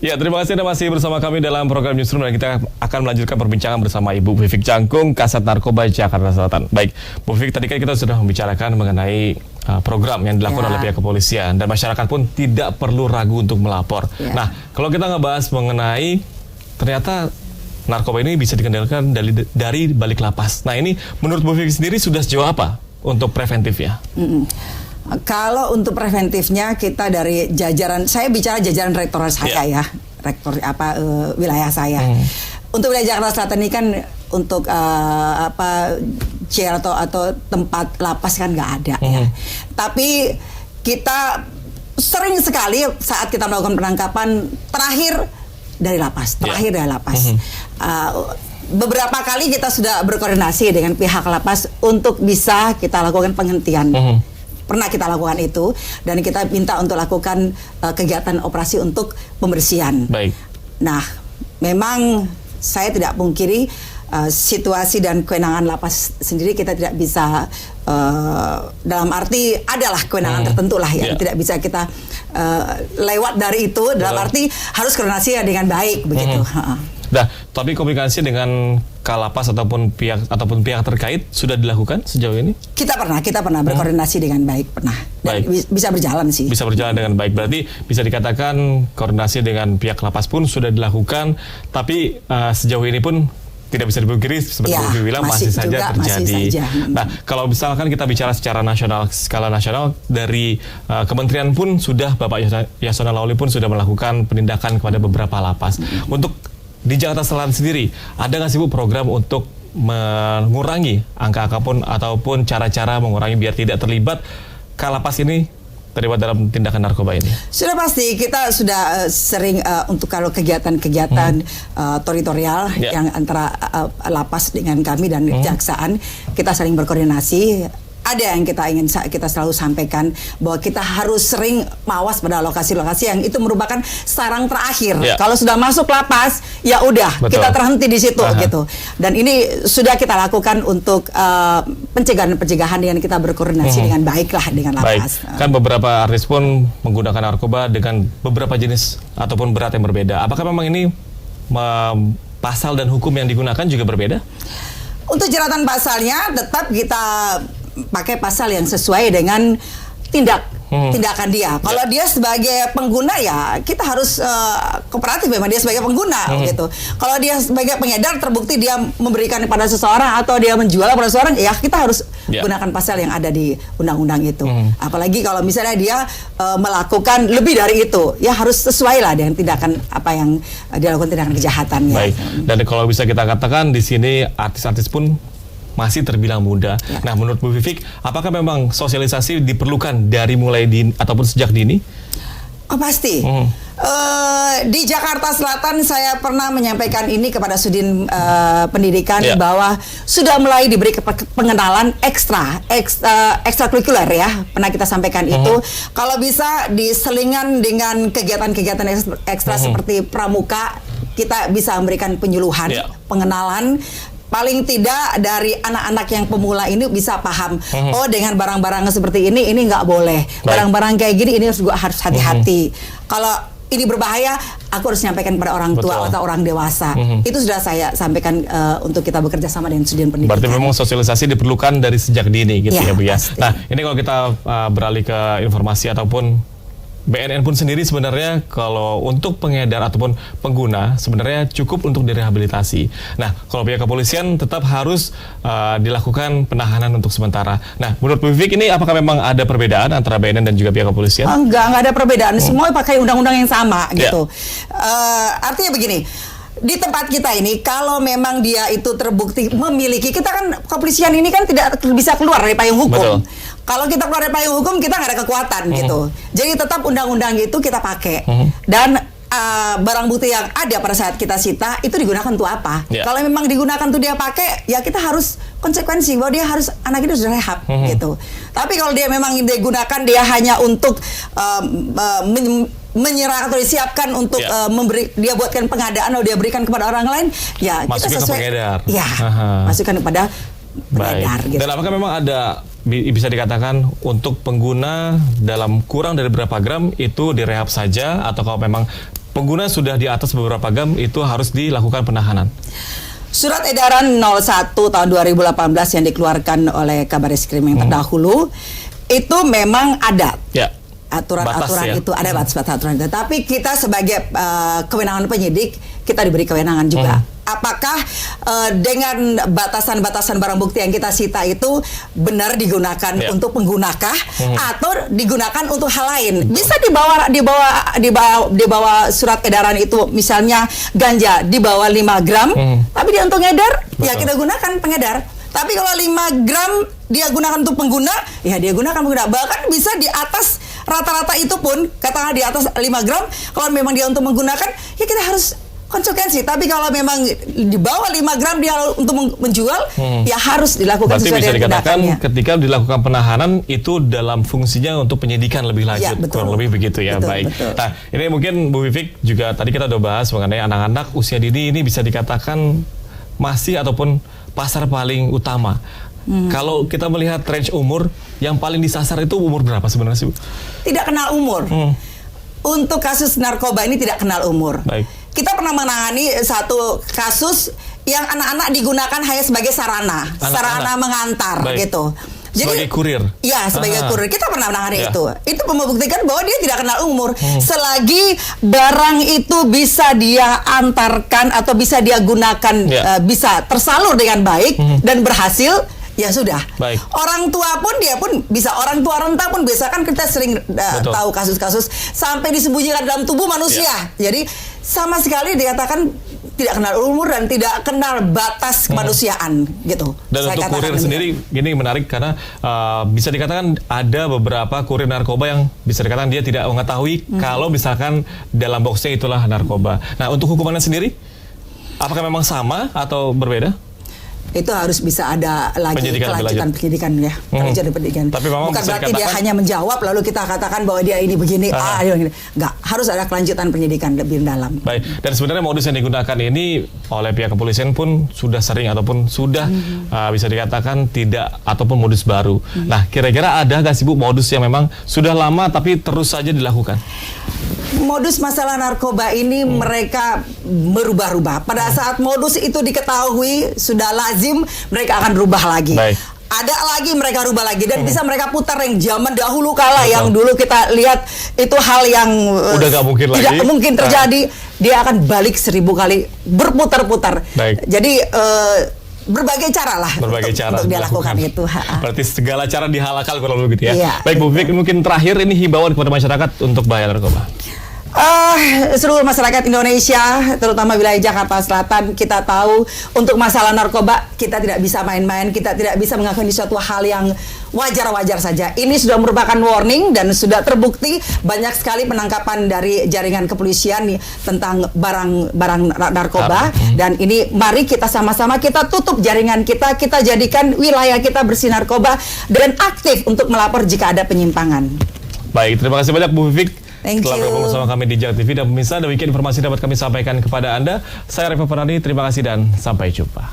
Ya, terima kasih Anda masih bersama kami dalam program Newsroom dan kita akan melanjutkan perbincangan bersama Ibu Vivik Cangkung, Kasat Narkoba Jakarta Selatan. Baik, Bu Vivik, tadi kan kita sudah membicarakan mengenai program yang dilakukan oleh pihak kepolisian dan masyarakat pun tidak perlu ragu untuk melapor. Nah, kalau kita ngebahas mengenai ternyata narkoba ini bisa dikendalikan dari balik lapas. Nah, ini menurut Bu Vivik sendiri sudah sejauh apa untuk preventifnya? Kalau untuk preventifnya kita dari jajaran, saya bicara jajaran rektorat saya ya, rektor wilayah saya. Untuk wilayah Jakarta Selatan ini kan untuk jail atau tempat lapas kan nggak ada ya. Tapi kita sering sekali saat kita melakukan penangkapan terakhir dari lapas, beberapa kali kita sudah berkoordinasi dengan pihak lapas untuk bisa kita lakukan penghentian. Pernah kita lakukan itu dan kita minta untuk lakukan kegiatan operasi untuk pembersihan. Baik. Nah, memang saya tidak pungkiri situasi dan kewenangan lapas sendiri kita tidak bisa dalam arti adalah kewenangan tertentu lah yang tidak bisa kita lewat dari itu. Dalam arti harus koordinasi dengan baik begitu. Nah, tapi komunikasi dengan Kalapas ataupun pihak terkait sudah dilakukan sejauh ini? Kita pernah berkoordinasi dengan baik, pernah. Baik. Bisa berjalan sih. Bisa berjalan dengan baik. Berarti bisa dikatakan koordinasi dengan pihak lapas pun sudah dilakukan, tapi sejauh ini pun tidak bisa dipungkiri seperti Bu bilang masih saja terjadi. Nah, kalau misalkan kita bicara secara nasional, skala nasional dari kementerian pun sudah, Bapak Yasona Lauli pun sudah melakukan penindakan kepada beberapa lapas. Untuk di Jakarta Selatan sendiri, ada nggak sih Bu program untuk mengurangi angka-angka ataupun cara-cara mengurangi biar tidak terlibat Kalapas ini terlibat dalam tindakan narkoba ini? Sudah pasti, kita sudah sering untuk kalau kegiatan-kegiatan teritorial yang antara lapas dengan kami dan kejaksaan, kita saling berkoordinasi. Ada yang kita selalu sampaikan bahwa kita harus sering mawas pada lokasi-lokasi yang itu merupakan sarang terakhir. Kalau sudah masuk lapas, ya udah kita terhenti di situ gitu. Dan ini sudah kita lakukan untuk pencegahan dengan kita berkoordinasi dengan baiklah dengan lapas. Kan beberapa artis pun menggunakan narkoba dengan beberapa jenis ataupun berat yang berbeda. Apakah memang ini pasal dan hukum yang digunakan juga berbeda? Untuk jeratan pasalnya tetap kita pakai pasal yang sesuai dengan tindakan dia. Kalau dia sebagai pengguna ya kita harus kooperatif, memang dia sebagai pengguna gitu. Kalau dia sebagai pengedar terbukti dia memberikan kepada seseorang atau dia menjual kepada seseorang, ya kita harus gunakan pasal yang ada di undang-undang itu. Apalagi kalau misalnya dia melakukan lebih dari itu, ya harus sesuai lah dengan tindakan apa yang dia lakukan, tindakan kejahatan. Baik. Dan kalau bisa kita katakan di sini artis-artis pun masih terbilang muda. Nah, menurut Bu Vivik, apakah memang sosialisasi diperlukan dari mulai ataupun sejak dini? Oh pasti. Di Jakarta Selatan saya pernah menyampaikan ini kepada Sudin Pendidikan bahwa sudah mulai diberi pengenalan ekstrakurikuler ya. Pernah kita sampaikan itu. Kalau bisa diselingan dengan kegiatan-kegiatan ekstra seperti pramuka, kita bisa memberikan penyuluhan, pengenalan. Paling tidak dari anak-anak yang pemula ini bisa paham, oh dengan barang-barang seperti ini nggak boleh. Barang-barang kayak gini ini harus hati-hati. Kalau ini berbahaya, aku harus nyampaikan pada orang tua atau orang dewasa. Itu sudah saya sampaikan untuk kita bekerja sama dengan Sudin Pendidikan. Berarti memang sosialisasi diperlukan dari sejak dini gitu ya Bu ya. Nah, ini kalau kita beralih ke informasi ataupun BNN pun sendiri sebenarnya kalau untuk pengedar ataupun pengguna sebenarnya cukup untuk direhabilitasi. Nah, kalau pihak kepolisian tetap harus dilakukan penahanan untuk sementara. Nah, menurut Bu Vivik ini apakah memang ada perbedaan antara BNN dan juga pihak kepolisian? Enggak ada perbedaan. Semua pakai undang-undang yang sama gitu. Artinya begini, di tempat kita ini kalau memang dia itu terbukti memiliki, kita kan kepolisian ini kan tidak bisa keluar dari payung hukum. Kalau kita keluar dari payung hukum kita nggak ada kekuatan gitu. Jadi tetap undang-undang itu kita pakai. Dan barang bukti yang ada pada saat kita sita itu digunakan untuk apa? Kalau memang digunakan untuk dia pakai, ya kita harus konsekuensi bahwa dia harus, anak itu sudah rehab gitu. Tapi kalau dia memang digunakan dia hanya untuk menyerah atau disiapkan untuk dia buatkan pengadaan atau dia berikan kepada orang lain, ya masukkan kita sesuai. Masukkan kepada pengedar. Gitu. Dan apakah memang ada bisa dikatakan untuk pengguna dalam kurang dari berapa gram itu direhab saja, atau kalau memang pengguna sudah di atas beberapa gram itu harus dilakukan penahanan. Surat edaran 01 tahun 2018 yang dikeluarkan oleh Kabareskrim yang terdahulu itu memang ada. Ya. Aturan-aturan ya? itu ada batas-batas aturan itu. Tapi kita sebagai kewenangan penyidik, kita diberi kewenangan juga. Apakah dengan batasan-batasan barang bukti yang kita sita itu benar digunakan untuk penggunakah atau digunakan untuk hal lain? Bisa dibawa surat edaran itu, misalnya ganja di bawah 5 gram, tapi dia untuk ngedar, ya kita gunakan pengedar. Tapi kalau 5 gram dia gunakan untuk pengguna, ya dia gunakan pengguna. Bahkan bisa di atas rata-rata itu pun, katakanlah di atas 5 gram, kalau memang dia untuk menggunakan, ya kita harus konsekuensi. Tapi kalau memang di bawah 5 gram dia untuk menjual, ya harus dilakukan sesuai dengan dikatakan tindakannya. ketika dilakukan penahanan itu dalam fungsinya untuk penyidikan lebih lanjut, kurang lebih begitu ya. Baik. Betul. Nah, ini mungkin Bu Vivik juga tadi kita udah bahas mengenai anak-anak usia dini ini bisa dikatakan masih ataupun pasar paling utama. Kalau kita melihat range umur yang paling disasar itu umur berapa sebenarnya sih, Bu? Tidak kenal umur. Untuk kasus narkoba ini tidak kenal umur. Baik. Kita pernah menangani satu kasus yang anak-anak digunakan hanya sebagai sarana mengantar. Baik. Gitu. Jadi, sebagai kurir? Ya, sebagai kurir. Kita pernah menangani itu. Itu membuktikan bahwa dia tidak kenal umur. Selagi barang itu bisa dia antarkan atau bisa dia gunakan, bisa tersalur dengan baik dan berhasil, ya sudah. Baik. Orang tua pun dia pun bisa, orang tua renta pun biasa kan kita sering tahu kasus-kasus sampai disembunyikan dalam tubuh manusia. Jadi sama sekali dikatakan tidak kenal umur dan tidak kenal batas kemanusiaan gitu. Dan untuk kurir sendiri ini menarik karena bisa dikatakan ada beberapa kurir narkoba yang bisa dikatakan dia tidak mengetahui kalau misalkan dalam boxnya itulah narkoba. Nah, untuk hukumannya sendiri apakah memang sama atau berbeda? Itu harus bisa ada lagi kelanjutan penyidikan ya, kelanjutan penyidikan. Tapi memang bukan berarti dia hanya menjawab lalu kita katakan bahwa dia ini begini, enggak, harus ada kelanjutan penyidikan lebih dalam. Baik, dan sebenarnya modus yang digunakan ini oleh pihak kepolisian pun sudah sering ataupun sudah bisa dikatakan tidak ataupun modus baru. Nah, kira-kira ada nggak sih Bu modus yang memang sudah lama tapi terus saja dilakukan? Modus masalah narkoba ini mereka berubah-ubah. Pada saat modus itu diketahui sudah lazim, mereka akan rubah lagi. Baik. Ada lagi mereka rubah lagi dan bisa mereka putar yang zaman dahulu kala yang dulu kita lihat itu hal yang udah gak mungkin lagi. Tidak mungkin terjadi. Dia akan balik 1000 kali berputar-putar. Jadi berbagai cara lah untuk dia lakukan itu. Berarti segala cara dihalalkan kurang lebih gitu ya. Baik Bu Vivik, mungkin terakhir ini himbauan kepada masyarakat untuk bahaya narkoba. Seluruh masyarakat Indonesia, terutama wilayah Jakarta Selatan, kita tahu untuk masalah narkoba kita tidak bisa main-main, kita tidak bisa mengakukan suatu hal yang wajar-wajar saja. Ini sudah merupakan warning dan sudah terbukti banyak sekali penangkapan dari jaringan kepolisian tentang barang narkoba. Dan ini mari kita sama-sama kita tutup jaringan kita jadikan wilayah kita bersih narkoba dan aktif untuk melapor jika ada penyimpangan. Baik, terima kasih banyak Bu Vivik. Setelah bergabung bersama kami di JAK TV dan pemirsa, demikian informasi dapat kami sampaikan kepada Anda. Saya Reva Fernandi, terima kasih dan sampai jumpa.